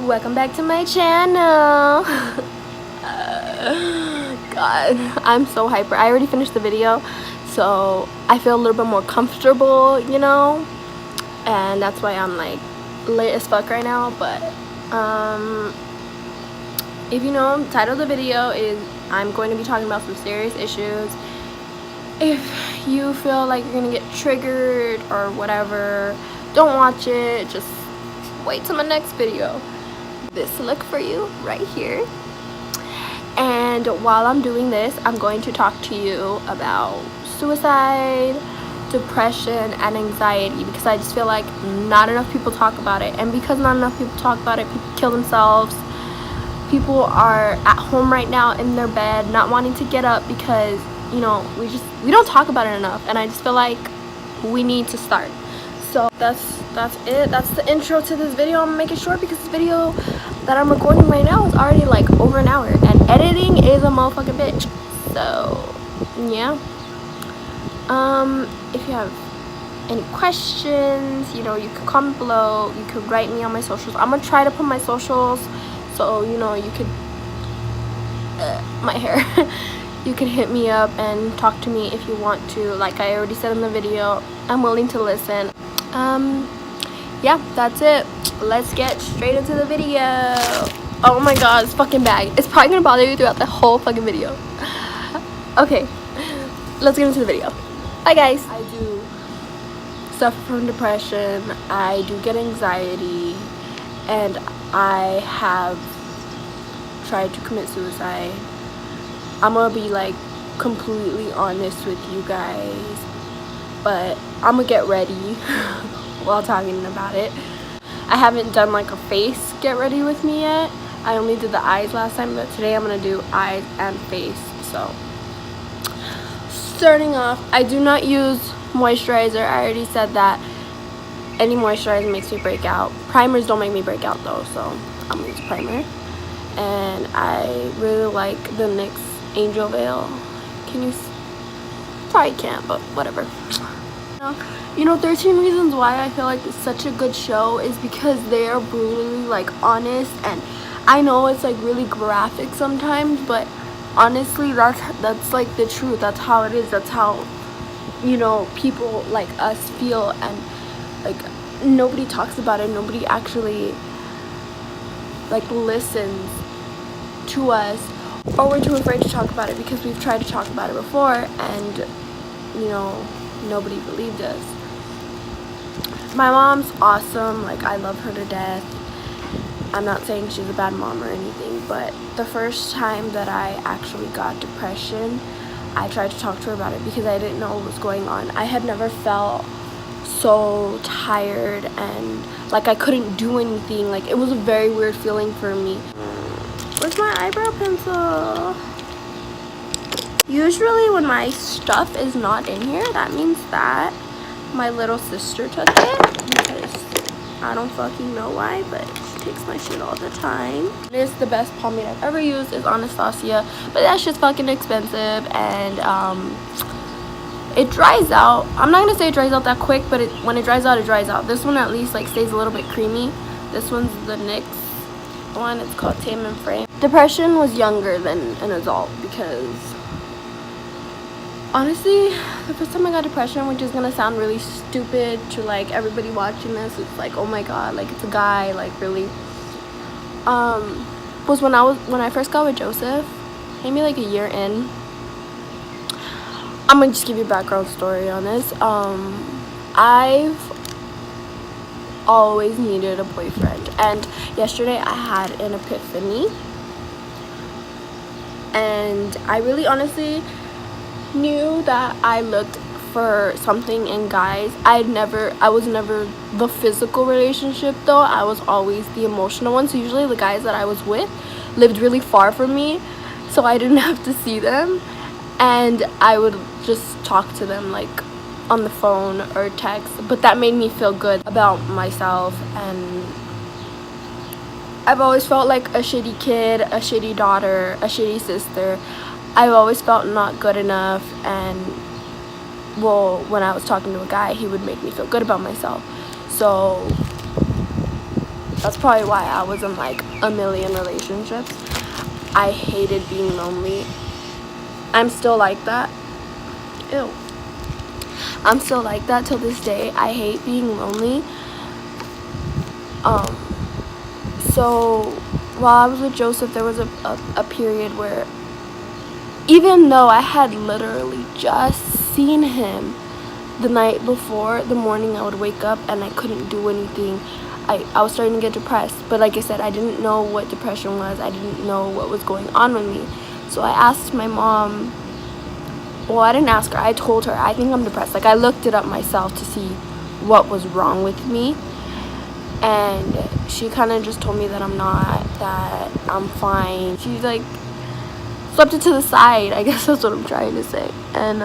Welcome back to my channel. God, I'm so hyper. I already finished the video, so I feel a little bit more comfortable, you know, and that's why I'm like lit as fuck right now. But if you know, the title of the video is I'm going to be talking about some serious issues. If you feel like you're gonna get triggered or whatever, don't watch it. Just wait till my next video. This look for you right here. And while I'm doing this, I'm going to talk to you about suicide, depression, and anxiety, because I just feel like not enough people talk about it. And because not enough people talk about it, people kill themselves. People are at home right now in their bed not wanting to get up because, you know, we don't talk about it enough, and I just feel like we need to start. So that's it. That's the intro to this video. I'm gonna make it short because this video that I'm recording right now is already like over an hour, and editing is a motherfucking bitch. So yeah, if you have any questions, you know, you can comment below. You could write me on my socials. I'm gonna try to put my socials, so you know, you could my hair you can hit me up and talk to me if you want to. Like I already said in the video, I'm willing to listen. Yeah, that's it. Let's get straight into the video. Oh my god, this fucking bag. It's probably gonna bother you throughout the whole fucking video. Okay, let's get into the video. Bye guys. I do suffer from depression. I do get anxiety, and I have tried to commit suicide. I'm gonna be like completely honest with you guys, but I'm gonna get ready while talking about it. I haven't done like a face get ready with me yet. I only did the eyes last time, but today I'm gonna do eyes and face. So starting off, I do not use moisturizer. I already said that. Any moisturizer makes me break out. Primers don't make me break out though, so I'm gonna use primer. And I really like the NYX Angel Veil. Can you probably can't, but whatever. You know, 13 Reasons Why I feel like it's such a good show is because they are brutally like honest, and I know it's like really graphic sometimes, but honestly that's like the truth. That's how it is. That's how, you know, people like us feel, and like nobody talks about it. Nobody actually like listens to us, or we're too afraid to talk about it because we've tried to talk about it before, and you know, nobody believed us. My mom's awesome. Like I love her to death. I'm not saying she's a bad mom or anything, but the first time that I actually got depression, I tried to talk to her about it because I didn't know what was going on. I had never felt so tired and like I couldn't do anything. Like it was a very weird feeling for me. Where's my eyebrow pencil? Usually when my stuff is not in here, that means that my little sister took it, because I don't fucking know why, but she takes my shit all the time. It is the best pomade I've ever used, is Anastasia, but that shit's fucking expensive, and it dries out. I'm not gonna say it dries out that quick, but when it dries out, it dries out. This one at least like stays a little bit creamy. This one's the NYX one. It's called Tame and Frame. Depression was younger than an adult, because honestly, the first time I got depression, which is gonna sound really stupid to like everybody watching this, it's like, oh my god, like it's a guy, like really, was when I first got with Joseph, maybe like a year in. I'm gonna just give you a background story on this. I've always needed a boyfriend, and yesterday I had an epiphany, and I really honestly knew that I looked for something in guys. I was never the physical relationship though. I was always the emotional one. So usually the guys that I was with lived really far from me, so I didn't have to see them, and I would just talk to them like on the phone or text, but that made me feel good about myself. And I've always felt like a shitty kid, a shitty daughter, a shitty sister. I've always felt not good enough, and well, when I was talking to a guy, he would make me feel good about myself. So That's probably why I was in like a million relationships. I hated being lonely. I'm still like that. Ew. I'm still like that till this day. I hate being lonely. So while I was with Joseph, there was a period where, even though I had literally just seen him the night before, the morning I would wake up and I couldn't do anything. I was starting to get depressed. But like I said, I didn't know what depression was. I didn't know what was going on with me. So I asked my mom. Well, I didn't ask her. I told her, I think I'm depressed. Like, I looked it up myself to see what was wrong with me. And she kind of just told me that I'm not, that I'm fine. She, like, swept it to the side. I guess that's what I'm trying to say. And,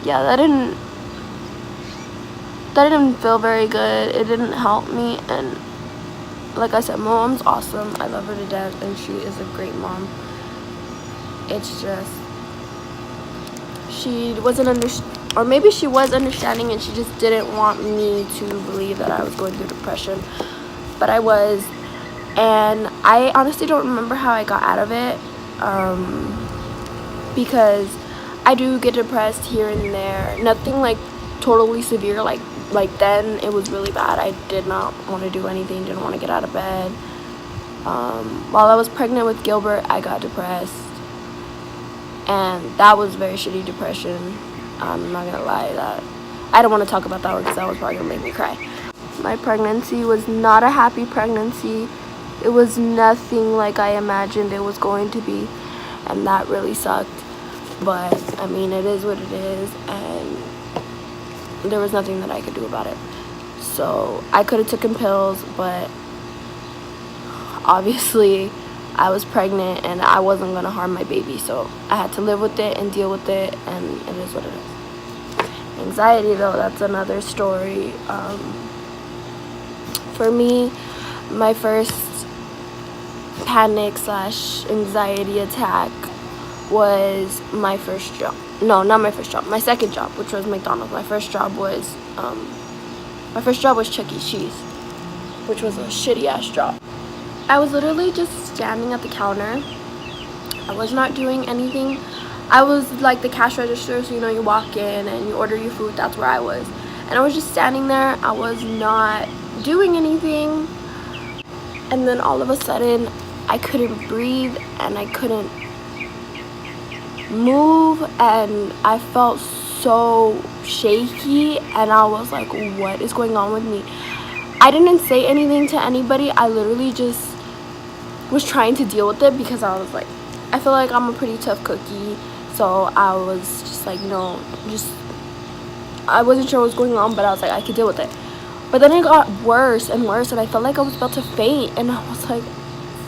yeah, that didn't feel very good. It didn't help me. And like I said, my mom's awesome. I love her to death, and she is a great mom. It's just, she wasn't or maybe she was understanding, and she just didn't want me to believe that I was going through depression. But I was, and I honestly don't remember how I got out of it, because I do get depressed here and there. Nothing like totally severe. Like then it was really bad. I did not want to do anything, didn't want to get out of bed. While I was pregnant with Gilbert, I got depressed, and that was very shitty depression. I'm not gonna lie, that I don't want to talk about that one because that was probably gonna make me cry. My pregnancy was not a happy pregnancy. It was nothing like I imagined it was going to be, and that really sucked. But I mean, it is what it is, and there was nothing that I could do about it. So I could have taken pills, but obviously I was pregnant and I wasn't gonna harm my baby, so I had to live with it and deal with it, and it is what it is. Anxiety, though, that's another story. For me, my first panic/anxiety attack was my first job. No, not my first job. My second job, which was McDonald's. My first job was Chuck E. Cheese, which was a shitty ass job. I was literally just standing at the counter. I was not doing anything. I was like the cash register, so you walk in and you order your food. That's where I was, and I was just standing there. I was not doing anything, and then all of a sudden I couldn't breathe and I couldn't move, and I felt so shaky, and I was like, what is going on with me? I didn't say anything to anybody. I literally just was trying to deal with it, because I was like, I feel like I'm a pretty tough cookie, so I was just like, I wasn't sure what was going on, but I was like, I could deal with it. But then it got worse and worse, and I felt like I was about to faint, and I was like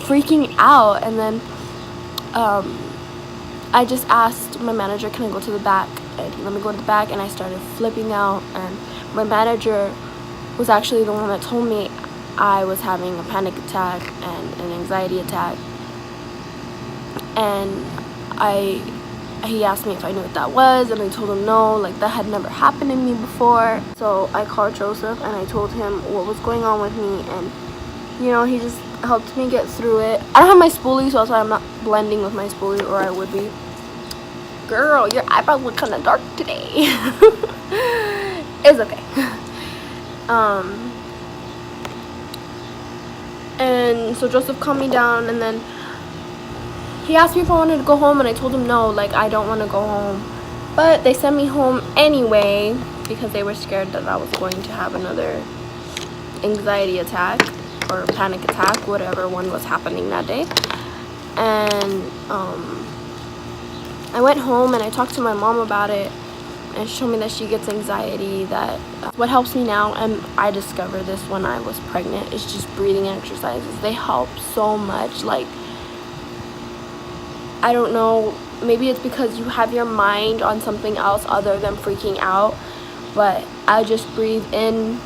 freaking out. And then I just asked my manager, can I go to the back? And he let me go to the back, and I started flipping out. And my manager was actually the one that told me I was having a panic attack and an anxiety attack. And he asked me if I knew what that was, and I told him no, like that had never happened to me before. So I called Joseph and I told him what was going on with me, and he just helped me get through it. I don't have my spoolie, so that's why I'm not blending with my spoolie, or I would be. Girl, your eyebrows look kind of dark today. It's okay. And so Joseph calmed me down, and then he asked me if I wanted to go home, and I told him no, like I don't want to go home. But they sent me home anyway because they were scared that I was going to have another anxiety attack or panic attack, whatever one was happening that day. And I went home and I talked to my mom about it, and she told me that she gets anxiety. That what helps me now, and I discovered this when I was pregnant, is just breathing exercises. They help so much. Like, I don't know, maybe it's because you have your mind on something else other than freaking out, but I just breathe in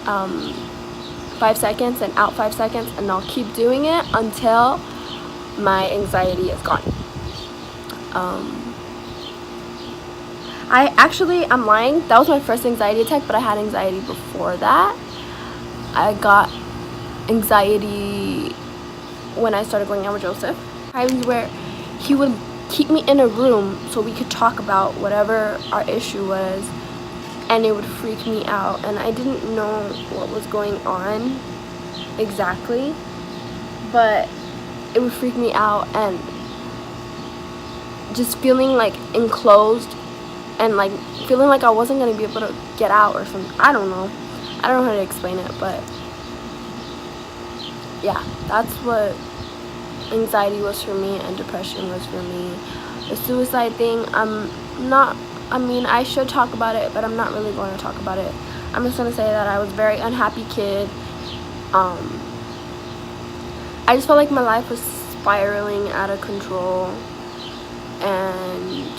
5 seconds and out 5 seconds, and I'll keep doing it until my anxiety is gone. I'm lying, that was my first anxiety attack, but I had anxiety before that. I got anxiety when I started going out with Joseph. Times where he would keep me in a room so we could talk about whatever our issue was, and it would freak me out, and I didn't know what was going on exactly, but it would freak me out, and just feeling like enclosed and like feeling like I wasn't going to be able to get out or something. I don't know how to explain it, but yeah, that's what anxiety was for me and depression was for me. The suicide thing, I should talk about it, but I'm not really going to talk about it. I'm just going to say that I was a very unhappy kid. I just felt like my life was spiraling out of control, and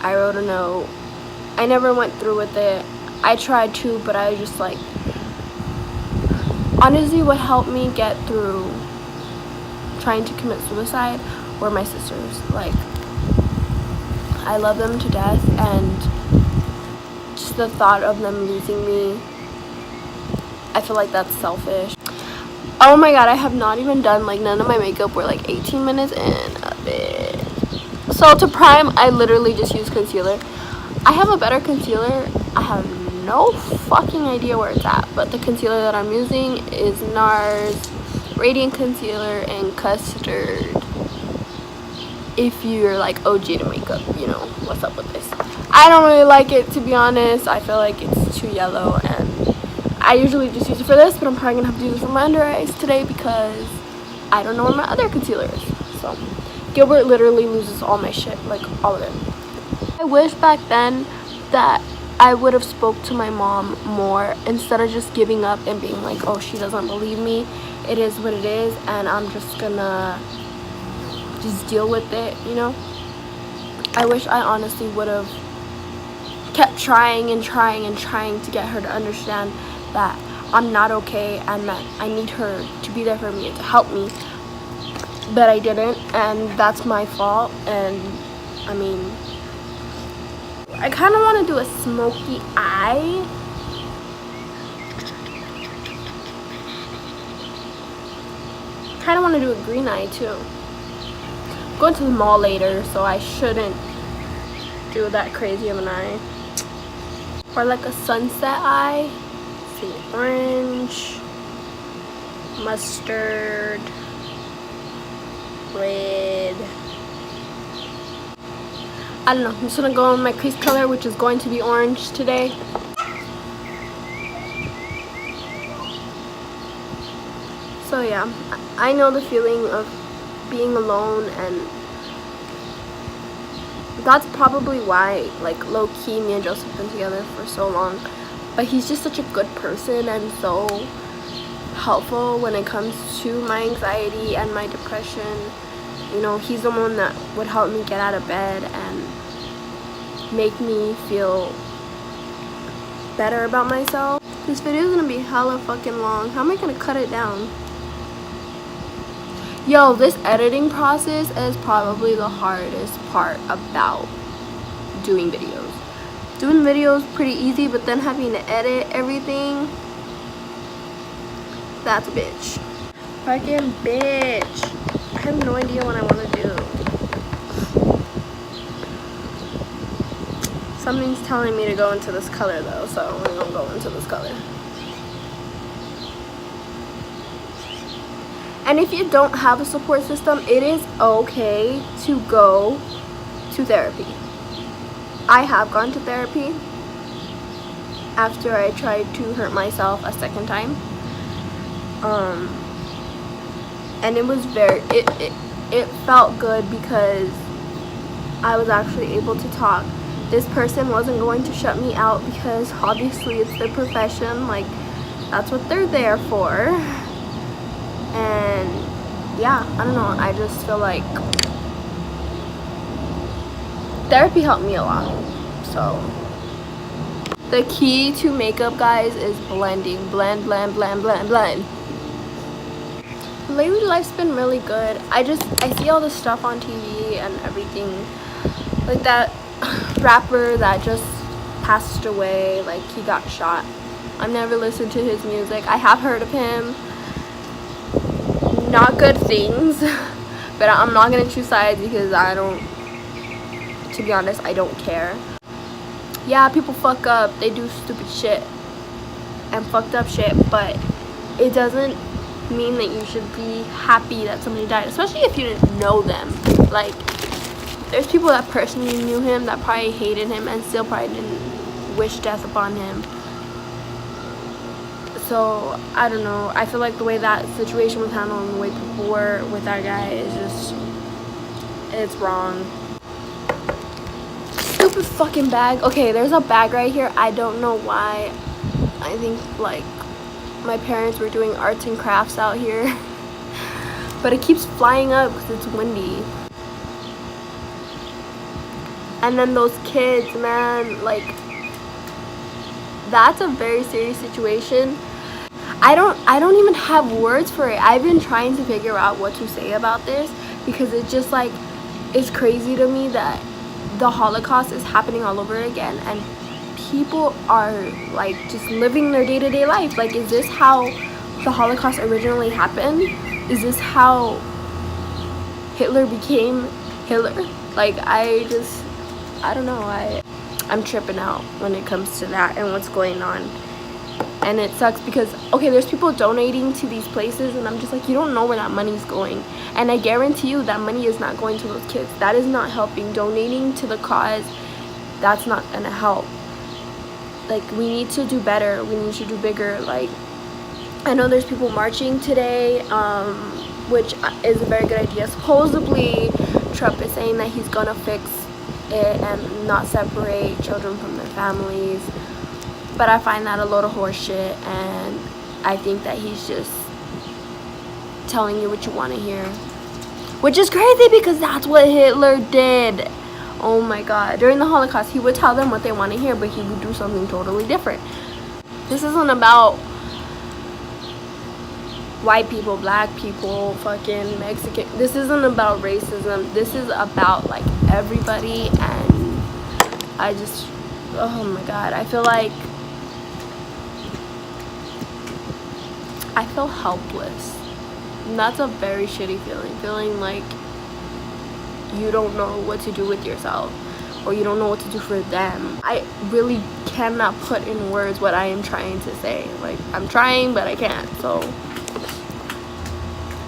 I wrote a note. I never went through with it. I tried to, but I just like, honestly, what helped me get through trying to commit suicide were my sisters. Like, I love them to death, and just the thought of them losing me, I feel like that's selfish. Oh my god, I have not even done, like, none of my makeup. We're like 18 minutes in a bit. So to prime, I literally just use concealer. I have a better concealer. I have no fucking idea where it's at, but the concealer that I'm using is NARS Radiant Concealer in Custard. If you're like OG to makeup, you know what's up with this. I don't really like it, to be honest. I feel like it's too yellow, and I usually just use it for this, but I'm probably gonna have to use it for my under eyes today because I don't know where my other concealer is. So Gilbert literally loses all my shit, like all of it. I wish back then that I would have spoke to my mom more instead of just giving up and being like, oh, she doesn't believe me. It is what it is, and I'm just gonna just deal with it, you know? I wish I honestly would have kept trying and trying and trying to get her to understand that I'm not okay and that I need her to be there for me and to help me. But I didn't, and that's my fault. And I mean, I kind of want to do a smoky eye. Kind of want to do a green eye too. I'm going to the mall later, so I shouldn't do that crazy of an eye. Or like a sunset eye. See, orange, mustard, red. I don't know. I'm just gonna go on my crease color, which is going to be orange today. So yeah, I know the feeling of being alone, and that's probably why, like, low-key, me and Joseph have been together for so long. But he's just such a good person and so helpful when it comes to my anxiety and my depression. You know, he's the one that would help me get out of bed and make me feel better about myself. This video is gonna be hella fucking long. How am I gonna cut it down? Yo, this editing process is probably the hardest part about doing videos. Doing videos pretty easy, but then having to edit everything, that's a bitch. Fucking bitch. I have no idea what I want to do. Something's telling me to go into this color though, so I'm gonna go into this color. And if you don't have a support system, it is okay to go to therapy. I have gone to therapy after I tried to hurt myself a second time. And it was it felt good because I was actually able to talk. This person wasn't going to shut me out because obviously it's their profession, like that's what they're there for. And yeah, I don't know, I just feel like therapy helped me a lot. So the key to makeup, guys, is blending. Blend. Lately life's been really good. I see all this stuff on TV and everything, like that rapper that just passed away, like he got shot. I've never listened to his music. I have heard of him. Not good things. But I'm not going to choose sides because I don't, to be honest, I don't care. Yeah, people fuck up. They do stupid shit and fucked up shit. But it doesn't mean that you should be happy that somebody died. Especially if you didn't know them. Like, there's people that personally knew him that probably hated him and still probably didn't wish death upon him. So, I don't know. I feel like the way that situation was handled and the way people were with that guy is just, it's wrong. Stupid fucking bag. Okay, there's a bag right here. I don't know why. I think, like, my parents were doing arts and crafts out here. But it keeps flying up because it's windy. And then those kids, man, like, that's a very serious situation. I don't even have words for it. I've been trying to figure out what to say about this because it's just like, it's crazy to me that the Holocaust is happening all over again and people are like just living their day-to-day life. Like, is this how the Holocaust originally happened? Is this how Hitler became Hitler? Like, I don't know. I'm tripping out when it comes to that and what's going on. And it sucks because, okay, there's people donating to these places and I'm just like, you don't know where that money's going. And I guarantee you that money is not going to those kids. That is not helping. Donating to the cause, that's not gonna help. Like, we need to do better. We need to do bigger. Like, I know there's people marching today, which is a very good idea. Supposedly, Trump is saying that he's gonna fix it and not separate children from their families. But I find that a load of horse shit, and I think that he's just telling you what you want to hear. Which is crazy because that's what Hitler did. Oh my god. During the Holocaust, he would tell them what they want to hear, but he would do something totally different. This isn't about white people, black people, fucking Mexican. This isn't about racism. This is about, like, everybody, and I just, oh my god, I feel like I feel helpless. And that's a very shitty feeling. Feeling like you don't know what to do with yourself, or you don't know what to do for them. I really cannot put in words what I am trying to say. Like, I'm trying, but I can't. So,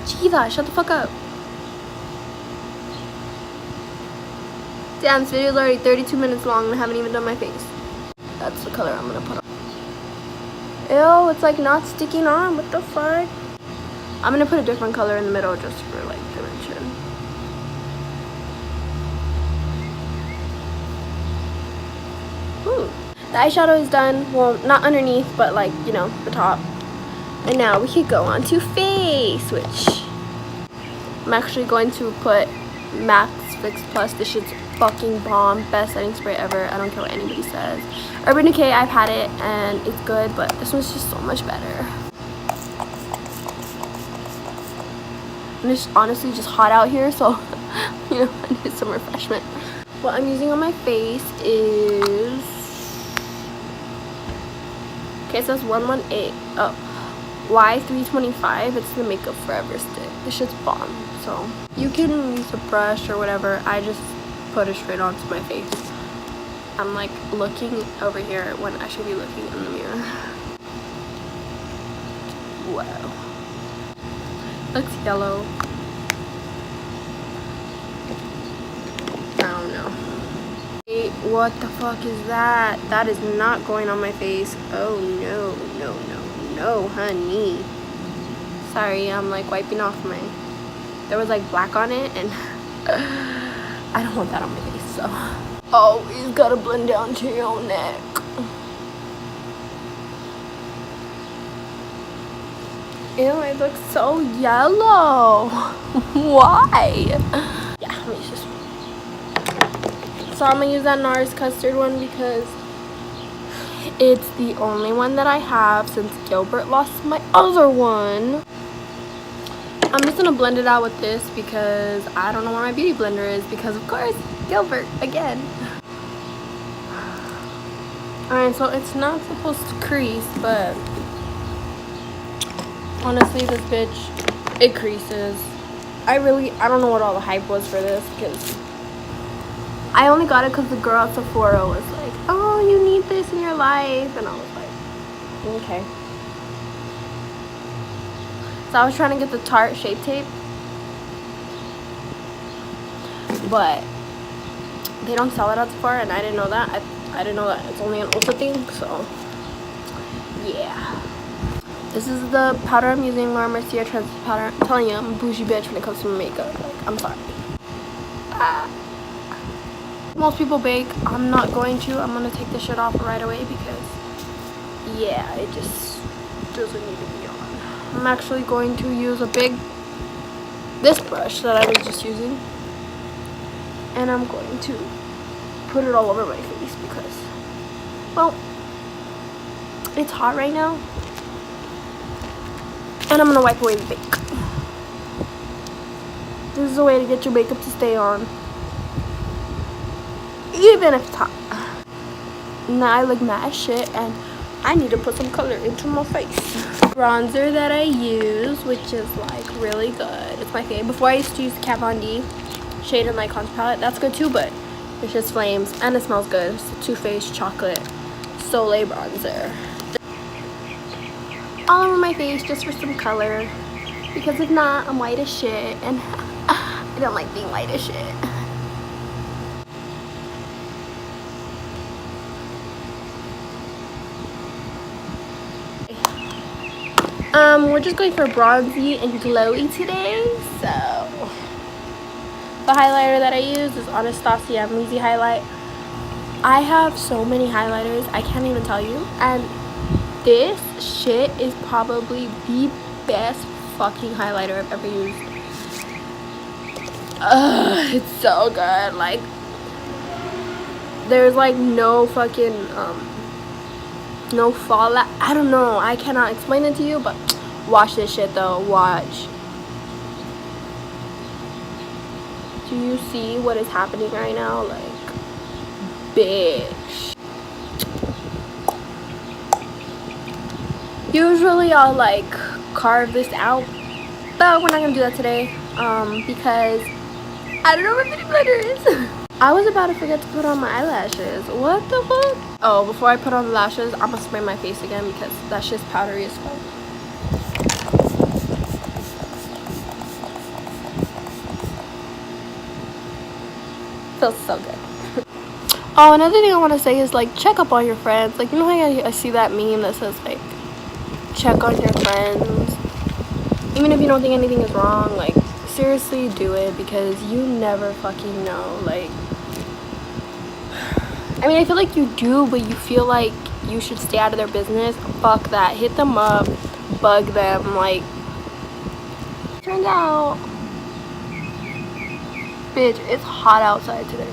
Chiva, shut the fuck up. Damn, this video is already 32 minutes long and I haven't even done my face. That's the color I'm gonna put on. Ew, it's like not sticking on. What the fuck? I'm gonna put a different color in the middle just for, like, dimension. Ooh. The eyeshadow is done. Well, not underneath, but, like, you know, the top. And now we could go on to face, which I'm actually going to put Max Fix Plus. This shit's fucking bomb. Best setting spray ever. I don't care what anybody says. Urban Decay, I've had it and it's good, but this one's just so much better. And it's honestly just hot out here, so you know, I need some refreshment. What I'm using on my face is, okay, it says 118. Oh, Y325. It's the Makeup Forever stick. This shit's bomb. So you can use a brush or whatever. I just put it straight onto my face. I'm like looking over here when I should be looking in the mirror. Wow. Looks yellow. I don't know. Wait, what the fuck is that? That is not going on my face. Oh no, no, no, no, honey. Sorry, I'm like wiping off my, there was like black on it and I don't want that on my face, so. Always gotta blend down to your neck. Ew, it looks so yellow. Why? Yeah, let me use this one. So I'm gonna use that NARS custard one because it's the only one that I have since Gilbert lost my other one. I'm just gonna blend it out with this because I don't know where my beauty blender is because, of course, Gilbert again. Alright, so it's not supposed to crease, but honestly, this bitch, it creases. I don't know what all the hype was for this, because I only got it because the girl at Sephora was like, oh, you need this in your life, and I was like, okay. So I was trying to get the Tarte Shape Tape, but they don't sell it at Sephora, and I didn't know that. I didn't know that it's only an Ulta thing, so yeah. This is the powder I'm using, Laura Mercier Translucent Powder. I'm telling you, I'm a bougie bitch when it comes to makeup. Like, I'm sorry. Most people bake. I'm not going to. I'm going to take this shit off right away because, yeah, it just doesn't need to be on. I'm actually going to use this brush that I was just using. And I'm going to put it all over my face because, well, it's hot right now. And I'm going to wipe away the bake. This is a way to get your makeup to stay on, even if it's hot. Now I look mad as shit and I need to put some color into my face. Bronzer that I use, which is like really good. It's my favorite. Before I used to use Kat Von D Shade and Light Contour Palette. That's good too, but it's just flames and it smells good. It's the Too Faced Chocolate Soleil Bronzer. All over my face just for some color, because if not, I'm white as shit and I don't like being white as shit. We're just going for bronzy and glowy today, so the highlighter that I use is Anastasia Easy Highlight. I have so many highlighters, I can't even tell you, and this shit is probably the best fucking highlighter I've ever used. It's so good. Like, there's like no fucking no fallout. I don't know, I cannot explain it to you, but watch this shit though. Watch. Do you see what is happening right now? Like, bitch. Usually I'll like carve this out, but we're not gonna do that today because I don't know where beauty blender is. I was about to forget to put on my eyelashes. What the fuck? Oh, before I put on the lashes, I'm gonna spray my face again because that shit's powdery as fuck. Feels so good. Oh, another thing I want to say is like, check up on your friends. Like, you know how I see that meme that says like, check on your friends, even if you don't think anything is wrong. Like, seriously, do it, because you never fucking know. Like, I mean, I feel like you do, but you feel like you should stay out of their business. Fuck that. Hit them up, bug them. Like, turns out, bitch, it's hot outside today.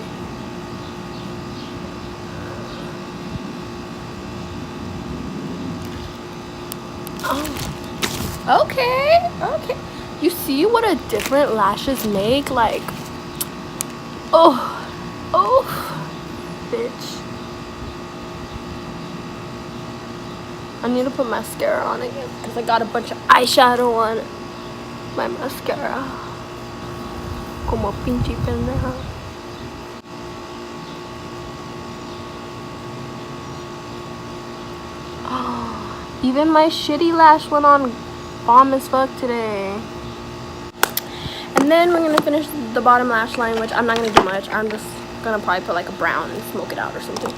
Oh, okay. You see what a different lashes make? Like, oh, bitch. I need to put mascara on again because I got a bunch of eyeshadow on my mascara. Como pinche pendeja. Oh, even my shitty lash went on bomb as fuck today. And then we're gonna finish the bottom lash line, which I'm not gonna do much. I'm just gonna probably put like a brown and smoke it out or something.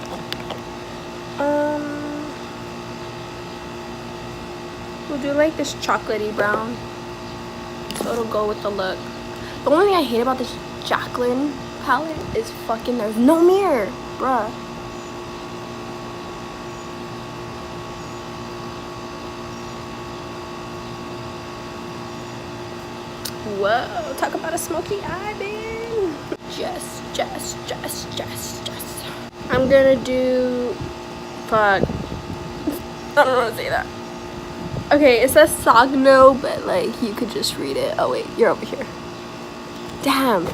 We'll do like this chocolatey brown, so it'll go with the look. The only thing I hate about this Jaclyn palette is fucking there's no mirror, bruh. Whoa, talk about a smoky eye, man. Just. I'm gonna do, fuck, I don't know how to say that. Okay, it says Sagno, but like, you could just read it. Oh wait, you're over here. Damn.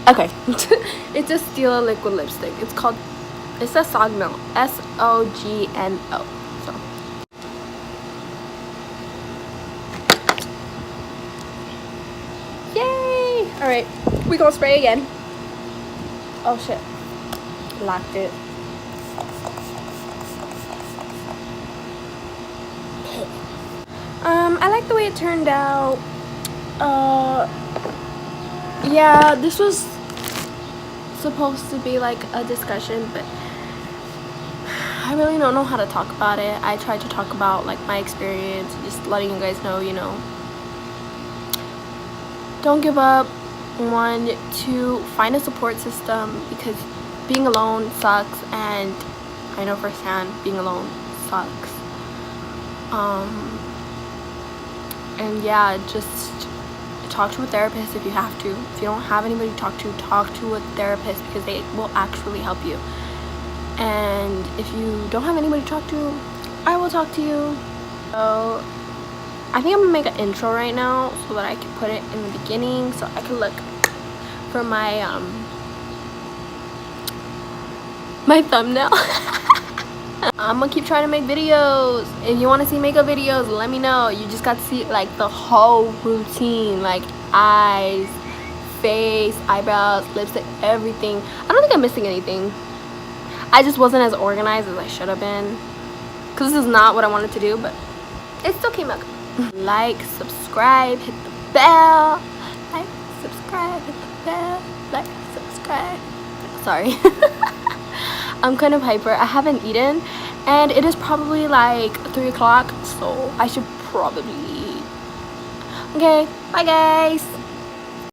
Okay. It's a Stila liquid lipstick. It's called, it says Sogno, S-O-G-N-O. So yay! All right, we gonna spray again. Oh shit, locked it. I like the way it turned out. Yeah, this was supposed to be like a discussion, but I really don't know how to talk about it. I tried to talk about like my experience, just letting you guys know, you know, don't give up. 1, 2, find a support system, because being alone sucks, and I know firsthand being alone sucks. And yeah, just talk to a therapist if you have to. If you don't have anybody to talk to a therapist, because they will actually help you. And if you don't have anybody to talk to, I will talk to you. So I think I'm gonna make an intro right now so that I can put it in the beginning, so I can look for my my thumbnail. I'm gonna keep trying to make videos. If you want to see makeup videos, let me know. You just got to see like the whole routine, like eyes, face, eyebrows, lipstick, everything. I don't think I'm missing anything. I just wasn't as organized as I should have been, because this is not what I wanted to do, but it still came out good. Like, subscribe, hit the bell. Like, subscribe, hit the bell. Like, subscribe. Sorry. I'm kind of hyper. I haven't eaten, and it is probably like 3 o'clock, so I should probably eat. Okay, bye guys.